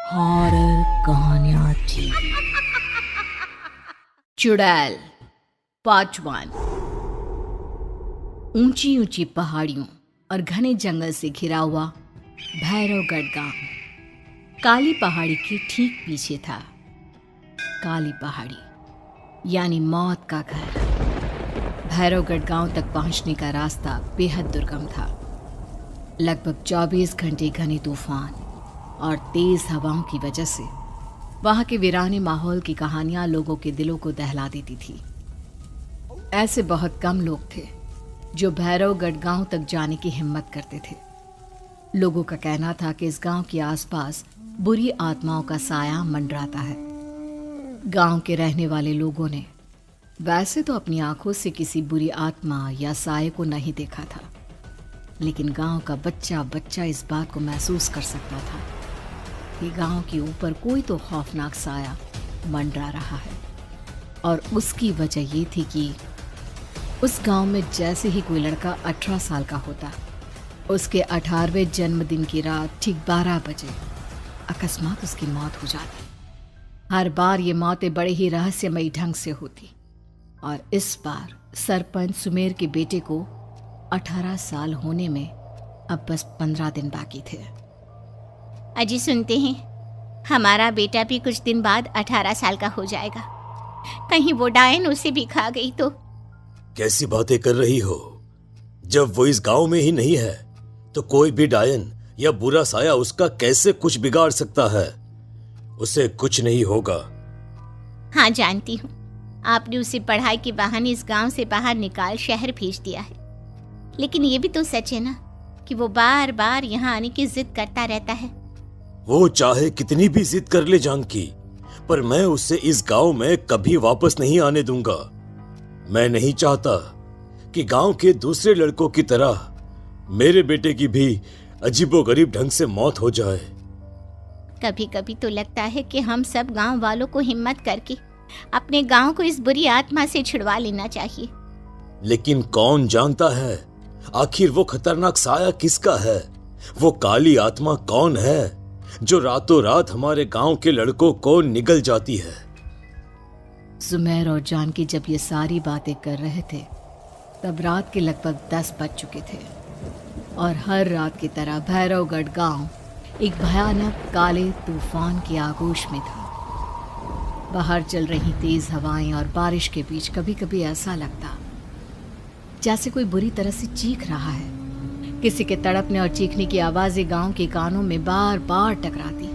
Horror कहानियाँ थी। चुड़ैल पार्ट 1। ऊंची ऊंची पहाड़ियों और घने जंगल से घिरा हुआ भैरवगढ़ गांव काली पहाड़ी के ठीक पीछे था। काली पहाड़ी यानी मौत का घर। भैरवगढ़ गांव तक पहुंचने का रास्ता बेहद दुर्गम था। लगभग 24 घंटे घने तूफान और तेज हवाओं की वजह से वहां के वीराने माहौल की कहानियां लोगों के दिलों को दहला देती थी। ऐसे बहुत कम लोग थे जो भैरवगढ़ गांव तक जाने की हिम्मत करते थे। लोगों का कहना था कि इस गांव के आसपास बुरी आत्माओं का साया मंडराता है। गांव के रहने वाले लोगों ने वैसे तो अपनी आंखों से किसी बुरी आत्मा या साये को नहीं देखा था, लेकिन गांव का बच्चा बच्चा इस बात को महसूस कर सकता था कि गांव के ऊपर कोई तो खौफनाक साया मंडरा रहा है। और उसकी वजह ये थी कि उस गांव में जैसे ही कोई लड़का 18 साल का होता, उसके 18वें जन्मदिन की रात ठीक 12 बजे अकस्मात उसकी मौत हो जाती। हर बार ये मौतें बड़े ही रहस्यमयी ढंग से होती और इस बार सरपंच सुमेर के बेटे को 18 साल होने में अब बस 15 दिन बाकी थे। अजी सुनते हैं, हमारा बेटा भी कुछ दिन बाद 18 साल का हो जाएगा। कहीं वो डायन उसे भी खा गई तो। कैसी बातें कर रही हो? जब वो इस गांव में ही नहीं है तो कोई भी डायन या बुरा साया उसका कैसे कुछ बिगाड़ सकता है? उसे कुछ नहीं होगा। हाँ जानती हूँ, आपने उसे पढ़ाई के बहाने इस गांव से बाहर निकाल शहर भेज दिया है, लेकिन ये भी तो सच है ना कि वो बार बार यहाँ आने की जिद करता रहता है। वो चाहे कितनी भी जिद कर ले जानकी, पर मैं उसे इस गांव में कभी वापस नहीं आने दूंगा। मैं नहीं चाहता कि गांव के दूसरे लड़कों की तरह मेरे बेटे की भी अजीबोगरीब ढंग से मौत हो जाए। कभी कभी तो लगता है कि हम सब गांव वालों को हिम्मत करके अपने गांव को इस बुरी आत्मा से छुड़वा लेना चाहिए। लेकिन कौन जानता है आखिर वो खतरनाक साया किसका है? वो काली आत्मा कौन है जो रातों रात हमारे गांव के लड़कों को निगल जाती है? सुमेर और जानकी जब ये सारी बातें कर रहे थे तब रात के लगभग 10 बज चुके थे और हर रात की तरह भैरवगढ़ गांव एक भयानक काले तूफान की आगोश में था। बाहर चल रही तेज हवाएं और बारिश के बीच कभी कभी ऐसा लगता जैसे कोई बुरी तरह से चीख रहा है। किसी के तड़पने और चीखने की आवाजें गांव के कानों में बार बार टकराती।